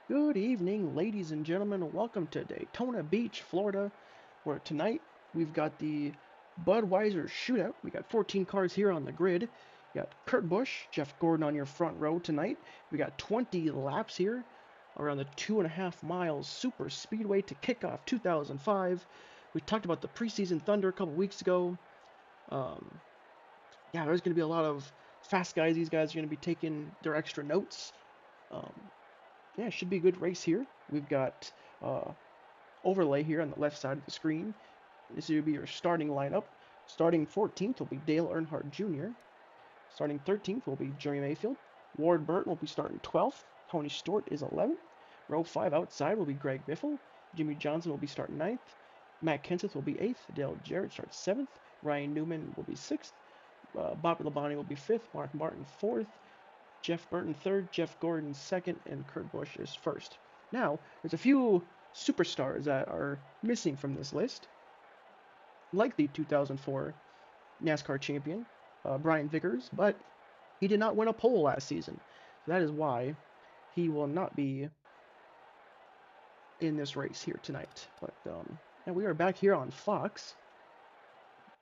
Good evening, ladies and gentlemen. Welcome to Daytona Beach, Florida, where tonight we've got the Budweiser Shootout. We got 14 cars here on the grid. We got Kurt Busch, Jeff Gordon on your front row tonight. We got 20 laps here around the 2.5 miles super speedway to kick off 2005. We talked about the preseason thunder a couple weeks ago. Um, yeah, there's going to be a lot of fast guys. These guys are going to be taking their extra notes. Um, yeah, it should be a good race here. We've got uh, overlay here on the left side of the screen. This will be your starting lineup. Starting 14th will be Dale Earnhardt Jr. Starting 13th will be Jerry Mayfield. Ward Burton will be starting 12th. Tony Stewart is 11th. Row 5 outside will be Greg Biffle. Jimmy Johnson will be starting 9th. Matt Kenseth will be 8th. Dale Jarrett starts 7th. Ryan Newman will be 6th. Bobby Labonte will be 5th. Mark Martin 4th. Jeff Burton 3rd, Jeff Gordon 2nd, and Kurt Busch is 1st. Now, there's a few superstars that are missing from this list, like the 2004 NASCAR champion, Brian Vickers, but he did not win a pole last season. So that is why he will not be in this race here tonight. But and we are back here on Fox,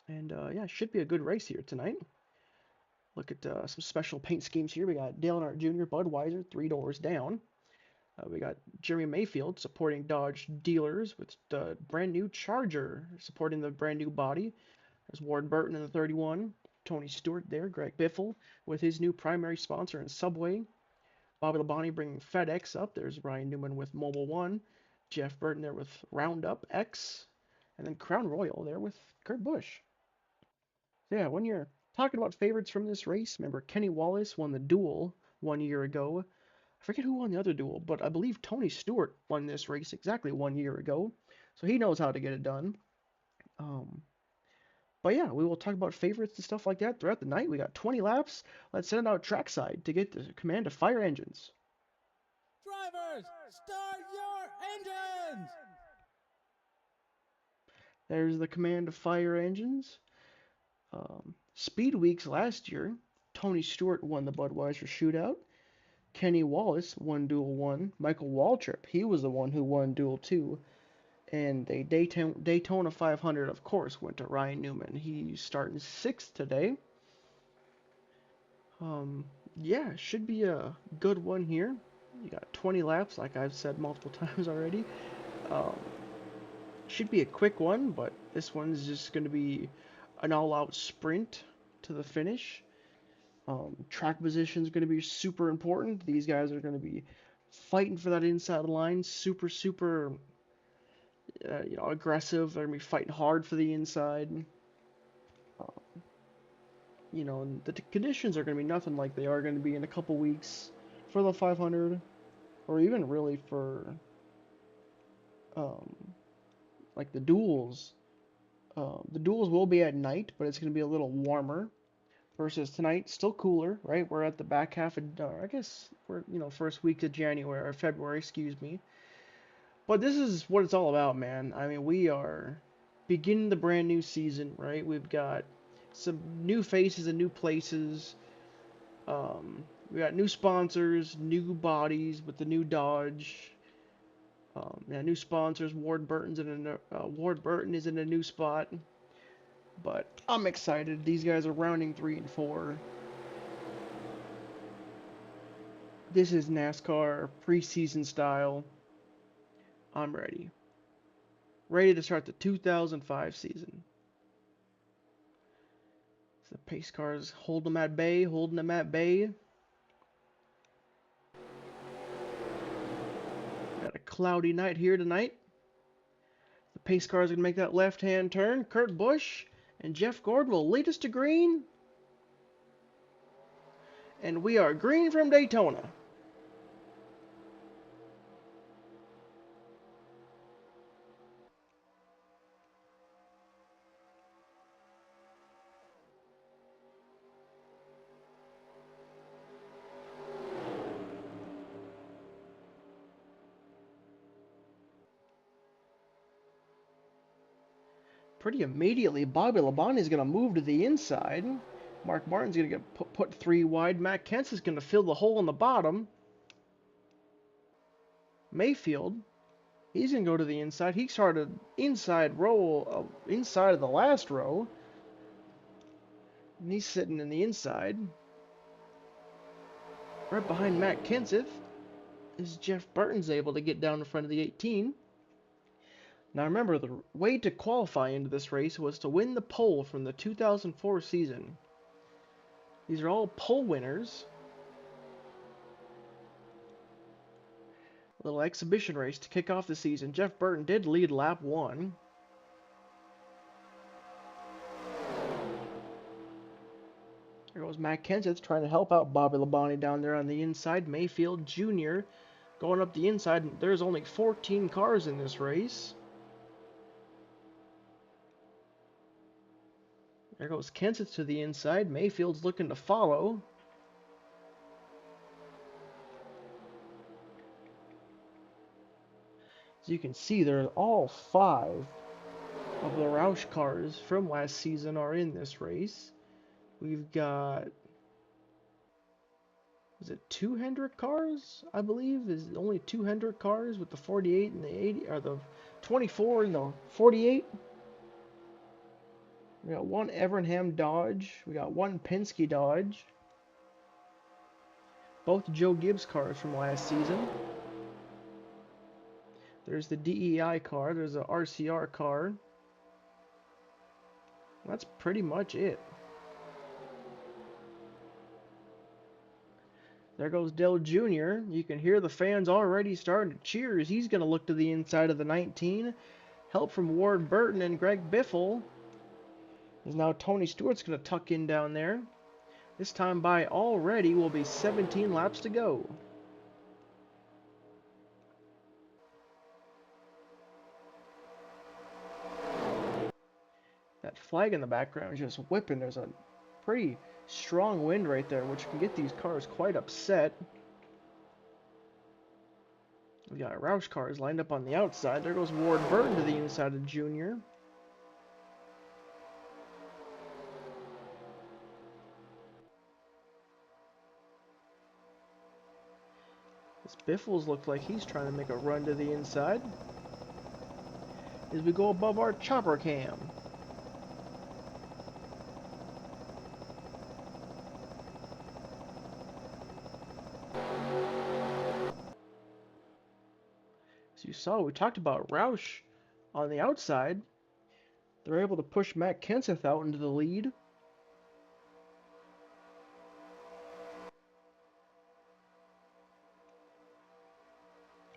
and yeah, it should be a good race here tonight. Look at some special paint schemes here. We got Dale Earnhardt Jr., Budweiser, 3 doors down. We got Jerry Mayfield supporting Dodge dealers with the brand new Charger supporting the brand new body. There's Ward Burton in the 31. Tony Stewart there. Greg Biffle with his new primary sponsor in Subway. Bobby Labonte bringing FedEx up. There's Ryan Newman with Mobile One. Jeff Burton there with Roundup X. And then Crown Royal there with Kurt Busch. So yeah, when you're talking about favorites from this race, remember Kenny Wallace won the duel 1 year ago. I forget who won the other duel, but I believe Tony Stewart won this race exactly 1 year ago. So he knows how to get it done. Um, but yeah, we will talk about favorites and stuff like that throughout the night. We got 20 laps. Let's send it out trackside to get the command to fire engines. Drivers, start your engines! There's the command to fire engines. Speed Weeks last year, Tony Stewart won the Budweiser Shootout. Kenny Wallace won Duel 1. Michael Waltrip, he was the one who won Duel 2. And the Daytona 500, of course, went to Ryan Newman. He's starting 6th today. Um, yeah, should be a good one here. You got 20 laps, like I've said multiple times already. Um, should be a quick one, but this one's just going to be an all-out sprint to the finish. Track position is going to be super important. These guys are going to be fighting for that inside line, super aggressive. They're gonna be fighting hard for the inside. Uh, and the conditions are gonna be nothing like they are gonna be in a couple weeks for the 500, or even really for um, like the duels. The duels will be at night, but it's gonna be a little warmer versus tonight. Still cooler, right? We're at the back half of, I guess we're first week of January or February, excuse me. But this is what it's all about, man. I mean, we are beginning the brand new season, right? We've got some new faces and new places. We got new sponsors, new bodies with the new Dodge. Yeah, new sponsors. Ward Burton is in a new spot, but I'm excited. These guys are rounding 3 and 4. This is NASCAR preseason style. I'm ready to start the 2005 season. The pace cars holding them at bay. Got a cloudy night here tonight. The pace cars are going to make that left-hand turn. Kurt Busch and Jeff Gordon will lead us to green. And we are green from Daytona. Pretty immediately, Bobby Labonte is going to move to the inside. Mark Martin's going to get put 3 wide. Matt Kenseth is going to fill the hole in the bottom. Mayfield. He's going to go to the inside. He started inside row, inside of the last row. And he's sitting in the inside. Right behind Matt Kenseth is Jeff Burton's able to get down in front of the 18. Now remember, the way to qualify into this race was to win the pole from the 2004 season. These are all pole winners. A little exhibition race to kick off the season. Jeff Burton did lead lap 1. There goes Matt Kenseth trying to help out Bobby Labonte down there on the inside. Mayfield Jr. going up the inside. There's only 14 cars in this race. There goes Kenseth to the inside. Mayfield's looking to follow. As you can see, there all 5 of the Roush cars from last season are in this race. We've got, is it 2 Hendrick cars? I believe is only 2 Hendrick cars with the 48 and the 80, or the 24 and the 48. We got 1 Evernham Dodge. We got 1 Penske Dodge. Both Joe Gibbs cars from last season. There's the DEI car. There's a RCR car. That's pretty much it. There goes Dale Jr. You can hear the fans already starting to cheer as he's going to look to the inside of the 19. Help from Ward Burton and Greg Biffle. As now Tony Stewart's going to tuck in down there. This time by already will be 17 laps to go. That flag in the background is just whipping. There's a pretty strong wind right there, which can get these cars quite upset. We got Roush cars lined up on the outside. There goes Ward Burton to the inside of Junior. This Biffles looks like he's trying to make a run to the inside as we go above our chopper cam. As you saw, we talked about Roush on the outside. They're able to push Matt Kenseth out into the lead.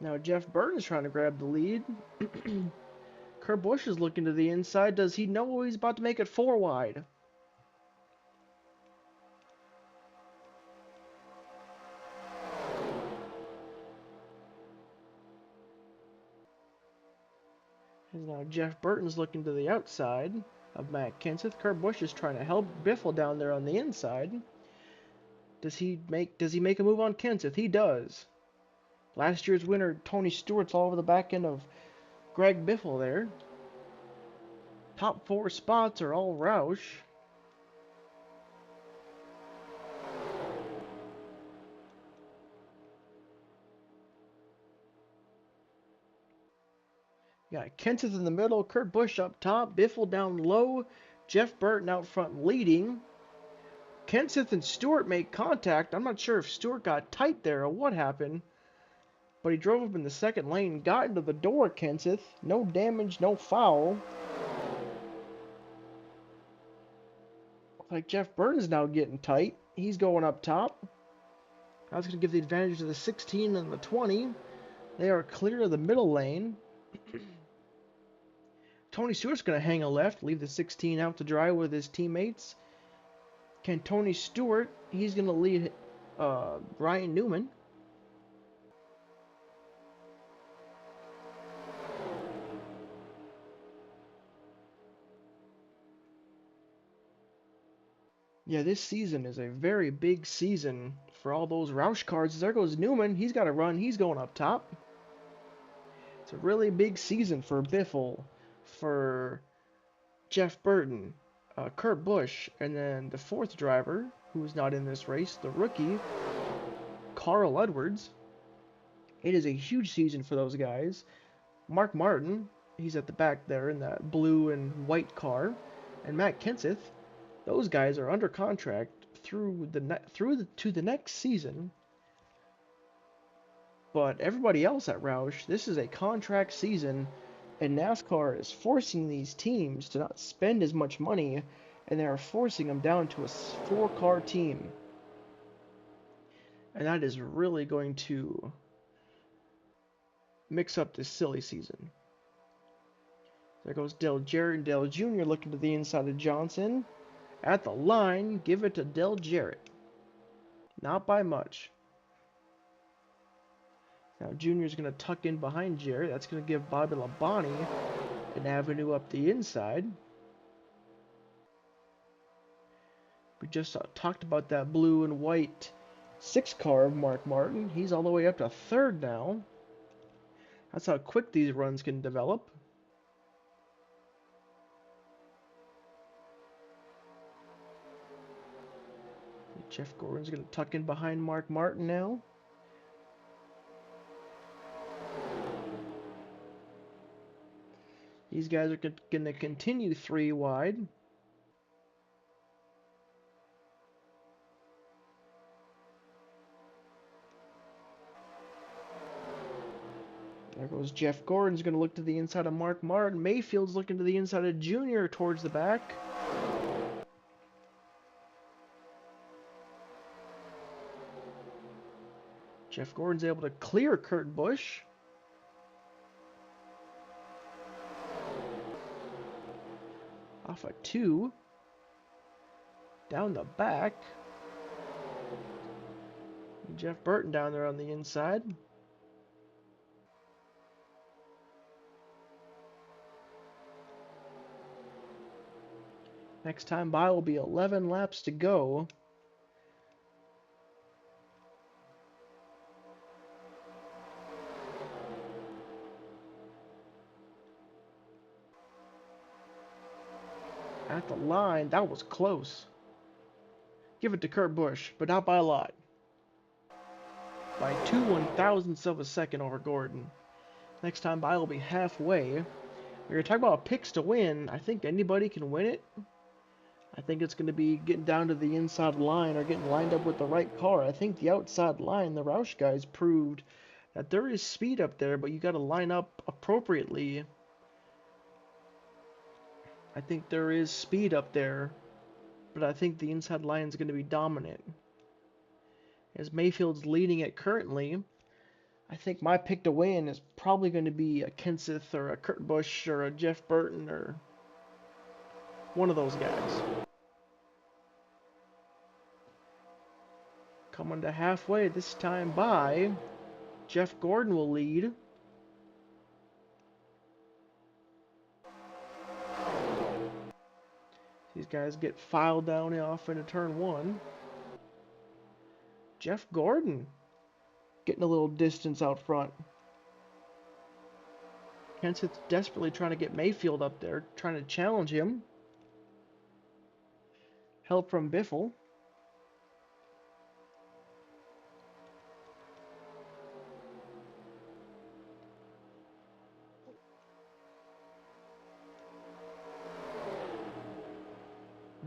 Now Jeff Burton is trying to grab the lead. Kurt Busch is looking to the inside. Does he know he's about to make it 4 wide? And now Jeff Burton's looking to the outside of Matt Kenseth. Kurt Busch is trying to help Biffle down there on the inside. Does he make a move on Kenseth? He does. Last year's winner Tony Stewart's all over the back end of Greg Biffle there. Top 4 spots are all Roush. Got Kenseth in the middle, Kurt Busch up top, Biffle down low, Jeff Burton out front leading. Kenseth and Stewart make contact. I'm not sure if Stewart got tight there or what happened, but he drove up in the second lane, got into the door, Kenseth. No damage, no foul. Looks like Jeff Burton's now getting tight. He's going up top. That's going to give the advantage to the 16 and the 20. They are clear of the middle lane. Tony Stewart's going to hang a left, leave the 16 out to dry with his teammates. Can Tony Stewart, he's going to lead Ryan Newman. Yeah, this season is a very big season for all those Roush cars. There goes Newman. He's got to run. He's going up top. It's a really big season for Biffle, for Jeff Burton, Kurt Busch, and then the 4th driver, who's not in this race, the rookie, Carl Edwards. It is a huge season for those guys. Mark Martin, he's at the back there in that blue and white car, and Matt Kenseth, those guys are under contract to the next season. But everybody else at Roush, this is a contract season, and NASCAR is forcing these teams to not spend as much money, and they are forcing them down to a four-car team. And that is really going to mix up this silly season. There goes Dale Jarrett and Dale Jr. looking to the inside of Johnson. At the line, give it to Dale Jarrett. Not by much. Now Jr.'s going to tuck in behind Jarrett. That's going to give Bobby Labonte an avenue up the inside. We just talked about that blue and white 6-car of Mark Martin. He's all the way up to third now. That's how quick these runs can develop. Jeff Gordon's going to tuck in behind Mark Martin now. These guys are going to continue 3 wide. There goes Jeff Gordon's going to look to the inside of Mark Martin. Mayfield's looking to the inside of Junior towards the back. Jeff Gordon's able to clear Kurt Busch. Off a 2. Down the back. Jeff Burton down there on the inside. Next time by will be 11 laps to go. At the line, that was close. Give it to Kurt Busch, but not by a lot. By 2 1,000ths of a second over Gordon. Next time by will be halfway. We're going to talk about picks to win. I think anybody can win it. I think it's going to be getting down to the inside line or getting lined up with the right car. I think the outside line, the Roush guys proved that there is speed up there, but you got to line up appropriately. I think there is speed up there, but I think the inside line is going to be dominant. As Mayfield's leading it currently, I think my pick to win is probably going to be a Kenseth or a Kurt Busch or a Jeff Burton or one of those guys. Coming to halfway this time by, Jeff Gordon will lead. These guys get filed down off into turn 1. Jeff Gordon getting a little distance out front. Kenseth's desperately trying to get Mayfield up there, trying to challenge him. Help from Biffle.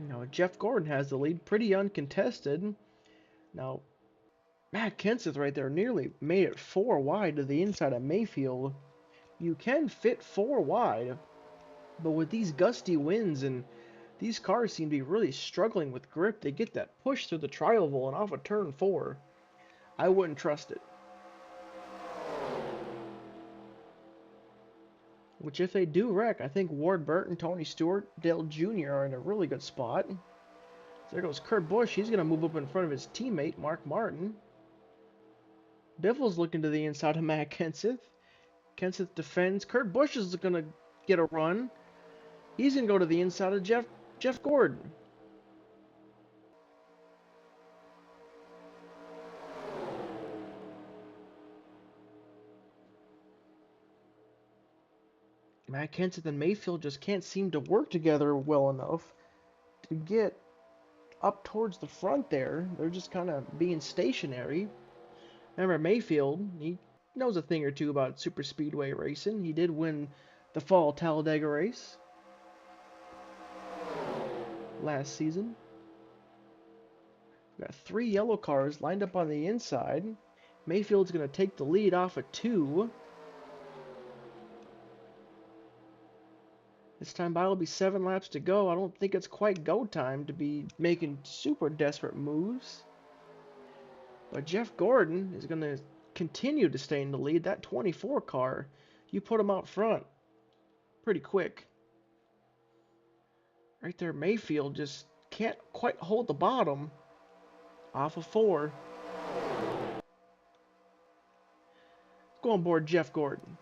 Now Jeff Gordon has the lead, pretty uncontested. Now Matt Kenseth right there nearly made it 4 wide to the inside of Mayfield. You can fit 4 wide, but with these gusty winds and these cars seem to be really struggling with grip, they get that push through the tri-oval and off of turn 4. I wouldn't trust it. Which if they do wreck, I think Ward Burton, Tony Stewart, Dale Jr. are in a really good spot. So there goes Kurt Busch. He's going to move up in front of his teammate, Mark Martin. Biffle's looking to the inside of Matt Kenseth. Kenseth defends. Kurt Busch is going to get a run. He's going to go to the inside of Jeff Gordon. Matt Kenseth and Mayfield just can't seem to work together well enough to get up towards the front there. They're just kind of being stationary. Remember Mayfield, he knows a thing or two about super speedway racing. He did win the fall Talladega race last season. We've got 3 yellow cars lined up on the inside. Mayfield's going to take the lead off of 2. This time by will be 7 laps to go. I don't think it's quite go time to be making super desperate moves. But Jeff Gordon is going to continue to stay in the lead. That 24 car, you put him out front pretty quick. Right there, Mayfield just can't quite hold the bottom off of 4. Let's go on board Jeff Gordon.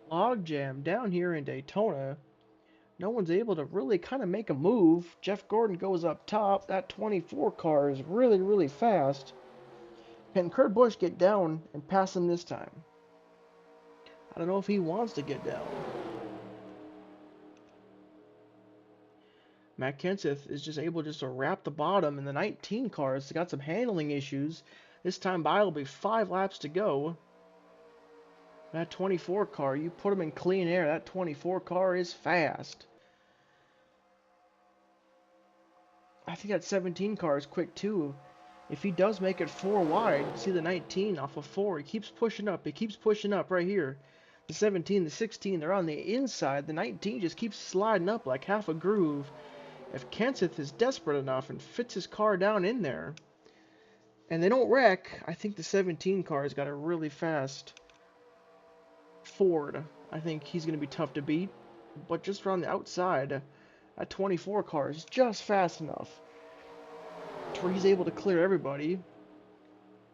Logjam down here in Daytona. No one's able to really kind of make a move. Jeff Gordon goes up top. That 24 car is really, really fast. Can Kurt Busch get down and pass him this time? I don't know if he wants to get down. Matt Kenseth is just able to wrap the bottom, and the 19 car has got some handling issues. This time by will be 5 laps to go. That 24 car, you put him in clean air, that 24 car is fast. I think that 17 car is quick too. If he does make it 4 wide, see the 19 off of 4, he keeps pushing up right here. The 17, the 16, they're on the inside. The 19 just keeps sliding up like half a groove. If Kenseth is desperate enough and fits his car down in there, and they don't wreck, I think the 17 car has got a really fast Ford. I think he's going to be tough to beat. But just around the outside, that 24 car is just fast enough to where he's able to clear everybody.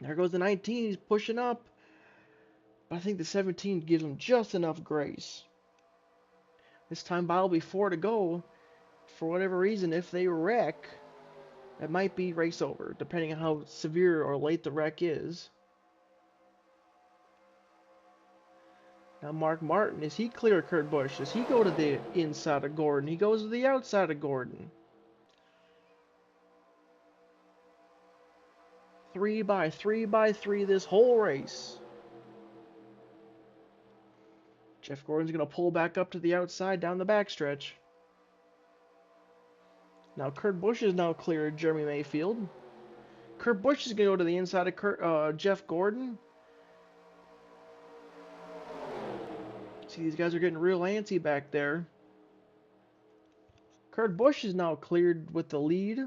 There goes the 19, he's pushing up. But I think the 17 gives him just enough grace. This time by will be 4 to go. For whatever reason, if they wreck, it might be race over, depending on how severe or late the wreck is. Now Mark Martin, is he clear Kurt Busch? Does he go to the inside of Gordon? He goes to the outside of Gordon. 3 by 3 by 3 this whole race. Jeff Gordon's going to pull back up to the outside down the backstretch. Now Kurt Busch is now cleared Jeremy Mayfield. Kurt Busch is going to go to the inside of Jeff Gordon. See, these guys are getting real antsy back there. Kurt Busch is now cleared with the lead.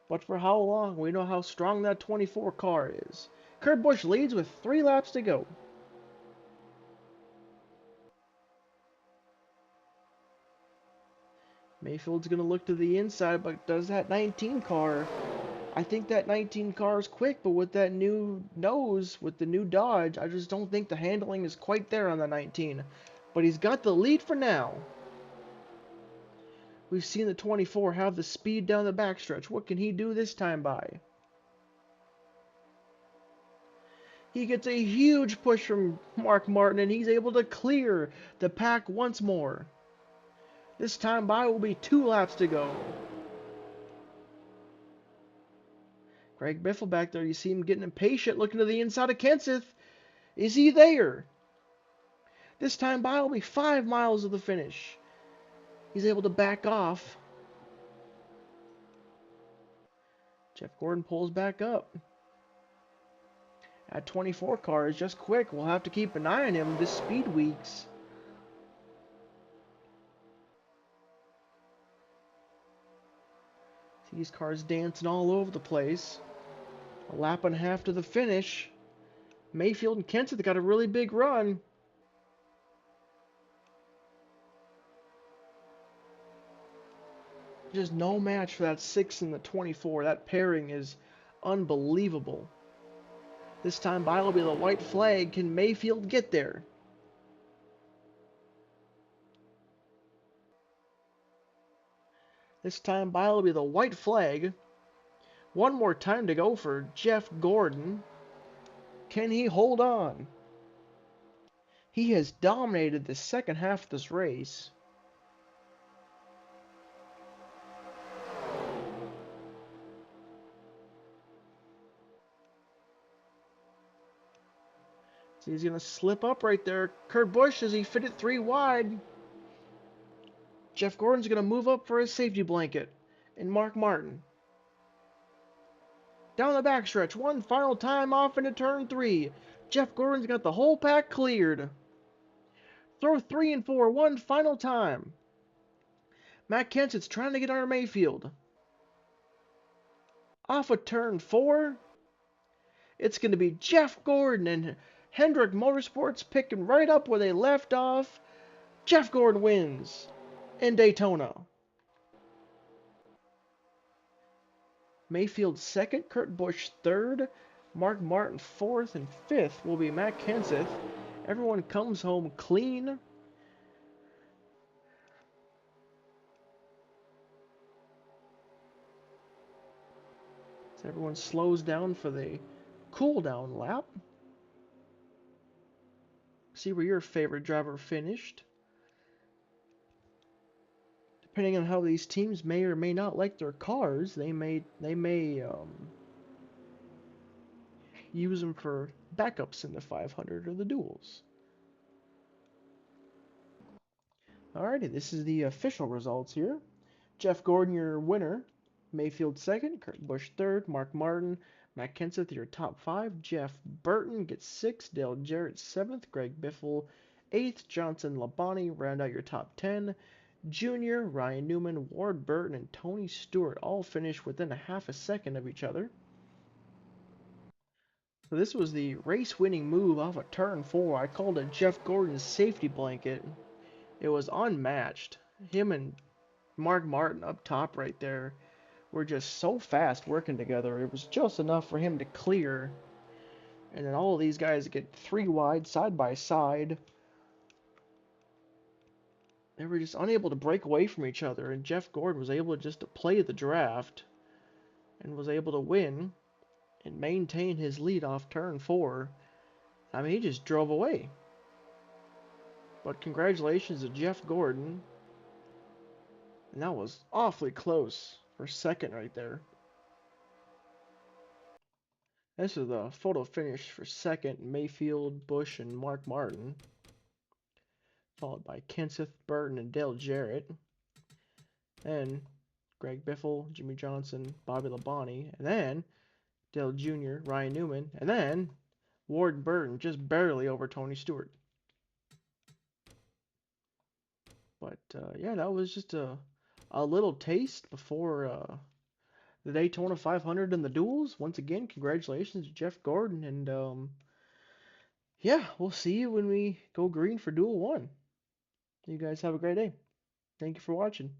But for how long? We know how strong that 24 car is. Kurt Busch leads with 3 laps to go. Mayfield's going to look to the inside, but does that 19 car? I think that 19 car is quick, but with that new nose, with the new Dodge, I just don't think the handling is quite there on the 19. But he's got the lead for now. We've seen the 24 have the speed down the backstretch. What can he do this time by? He gets a huge push from Mark Martin, and he's able to clear the pack once more. This time by will be 2 laps to go. Greg Biffle back there, you see him getting impatient, looking to the inside of Kenseth. Is he there? This time by will be 5 miles of the finish. He's able to back off. Jeff Gordon pulls back up. At 24 cars, just quick. We'll have to keep an eye on him this speed weeks. See these cars dancing all over the place. A lap and a half to the finish. Mayfield and Kenseth got a really big run. Just no match for that 6 and the 24. That pairing is unbelievable. This time by will be the white flag. Can Mayfield get there? This time by will be the white flag. One more time to go for Jeff Gordon. Can he hold on? He has dominated the second half of this race. So he's going to slip up right there. Kurt Busch, as he fit it 3 wide. Jeff Gordon's going to move up for his safety blanket. And Mark Martin. Down the backstretch, one final time off into turn 3. Jeff Gordon's got the whole pack cleared. Throw 3 and 4, one final time. Matt Kenseth's trying to get under Mayfield. Off of turn 4. It's going to be Jeff Gordon and Hendrick Motorsports picking right up where they left off. Jeff Gordon wins in Daytona. Mayfield second, Kurt Busch third, Mark Martin fourth, and fifth will be Matt Kenseth. Everyone comes home clean. So everyone slows down for the cool down lap. See where your favorite driver finished. Depending on how these teams may or may not like their cars, they may use them for backups in the 500 or the duels. Alrighty, this is the official results here. Jeff Gordon, your winner. Mayfield second, Kurt Busch third, Mark Martin, Matt Kenseth, your top 5. Jeff Burton gets 6th, Dale Jarrett 7th, Greg Biffle 8th, Johnson Labonte round out your top 10. Junior, Ryan Newman, Ward Burton, and Tony Stewart all finished within a half a second of each other. So this was the race-winning move off of turn 4. I called it Jeff Gordon's safety blanket. It was unmatched. Him and Mark Martin up top right there were just so fast working together. It was just enough for him to clear. And then all of these guys get 3 wide, side by side. They were just unable to break away from each other. And Jeff Gordon was able just to play the draft and was able to win and maintain his lead off turn 4. I mean, he just drove away. But congratulations to Jeff Gordon. And that was awfully close for second right there. This is the photo finish for second, Mayfield, Busch, and Mark Martin. Followed by Kenseth, Burton, and Dale Jarrett. Then Greg Biffle, Jimmy Johnson, Bobby Labonte. And then Dale Jr., Ryan Newman. And then Ward Burton, just barely over Tony Stewart. But yeah, that was just a little taste before the Daytona 500 and the duels. Once again, congratulations to Jeff Gordon. And yeah, we'll see you when we go green for Duel 1. You guys have a great day. Thank you for watching.